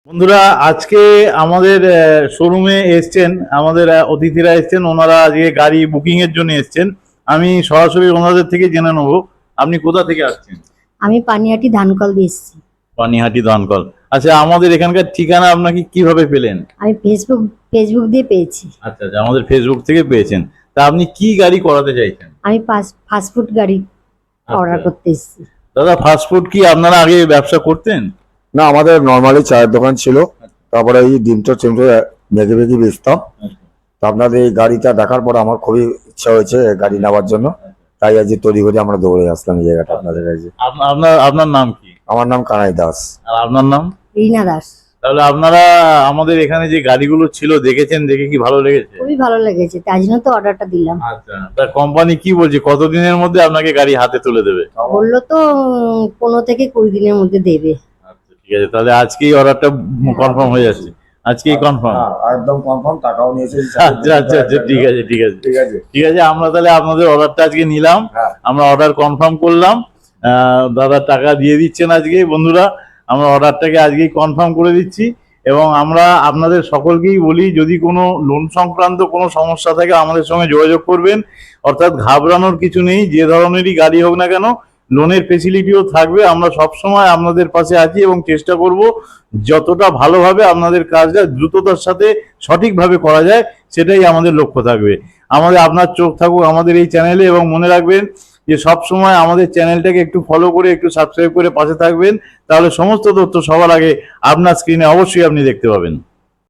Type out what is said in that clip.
বন্ধুরা, আজকে আমাদের শোরুমে এসছেন, আমাদের অতিথিরা এসছেন। ওনারা আজকে গাড়ি বুকিং এর জন্য এসছেন। আমি সরাসরি ওনাদের থেকে জেনে নেবো আপনি কোথা থেকে আসছেন। আমি পানিহাটি ধানকল দিয়ে এসেছি। পানিহাটি দনকল। আচ্ছা, আমাদের এখানকার ঠিকানা আপনাকে কিভাবে পেলেন? আমি ফেসবুক দিয়ে পেয়েছি। আচ্ছা আচ্ছা, আমাদের ফেসবুক থেকে পেয়েছেন। তা আপনি কি গাড়ি করাতে চাইছেন? আমি ফাস্টফুড গাড়ি অর্ডার করতে এসেছি। দাদা, ফাস্টফুড কি আপনারা আগে ব্যবসা করতেন? না, আমাদের নর্মালি চায়ের দোকান ছিল, তারপরে এই ডিমটো টিমটো মেঘে মেঘে বেচতাম। তো আপনাদের এই গাড়িটা দেখার পর আমার খুবই ইচ্ছা হয়েছে গাড়ি নেওয়ার জন্য, তাই আজ তৈরি করে আমরা দৌড়ে আসলাম এই জায়গাটা আপনাদের কাছে। আপনার আপনার নাম কি? আমার নাম কানাই দাস। আর আপনার নাম? রিনা দাস। তাহলে আপনারা আমাদের এখানে যে গাড়িগুলো ছিল দেখেছেন, দেখে কি ভালো লেগেছে? খুবই ভালো লেগেছে, তাই জন্য তো অর্ডারটা দিলাম। আচ্ছা, তা কোম্পানি কি বলছে কতদিনের মধ্যে আপনাকে গাড়ি হাতে তুলে দেবে? বললো তো 15 থেকে 20 দিনের মধ্যে দেবে। আচ্ছা, ঠিক আছে, তাহলে আজকেই অর্ডারটা কনফার্ম হয়ে যাচ্ছে। আজকেই কনফার্ম। হ্যাঁ, একদম কনফার্ম, টাকাও নিয়েছে। আচ্ছা আচ্ছা আচ্ছা, ঠিক আছে ঠিক আছে ঠিক আছে। ঠিক আছে, আমরা তাহলে আপনাদের অর্ডারটা আজকে নিলাম। হ্যাঁ। আমরা অর্ডার কনফার্ম করলাম। দাদা টাকা দিয়ে দিচ্ছেন আজকে। বন্ধুরা, আমরা অর্ডারটাকে আজকেই কনফার্ম করে দিচ্ছি। এবং আমরা আপনাদের সকলকেই বলি, যদি কোনো লোন সংক্রান্ত কোনো সমস্যা থাকে আমাদের সঙ্গে যোগাযোগ করবেন। অর্থাৎ ঘাবড়ানোর কিছু নেই, যে ধরনেরই গাড়ি হোক না কেন লোনের ফেসিলিটিও থাকবে। আমরা সবসময় আপনাদের পাশে আছি এবং চেষ্টা করব যতটা ভালোভাবে আপনাদের কাজটা দ্রুততার সাথে সঠিকভাবে করা যায়, সেটাই আমাদের লক্ষ্য থাকবে। আপনার চোখ থাকুক আমাদের এই চ্যানেলে, এবং মনে রাখবেন যে সব সময় আমাদের চ্যানেলটাকে একটু ফলো করে একটু সাবস্ক্রাইব করে পাশে থাকবেন, তাহলে সমস্ত তথ্য সবার আগে আপনার স্ক্রিনে অবশ্যই আপনি দেখতে পাবেন।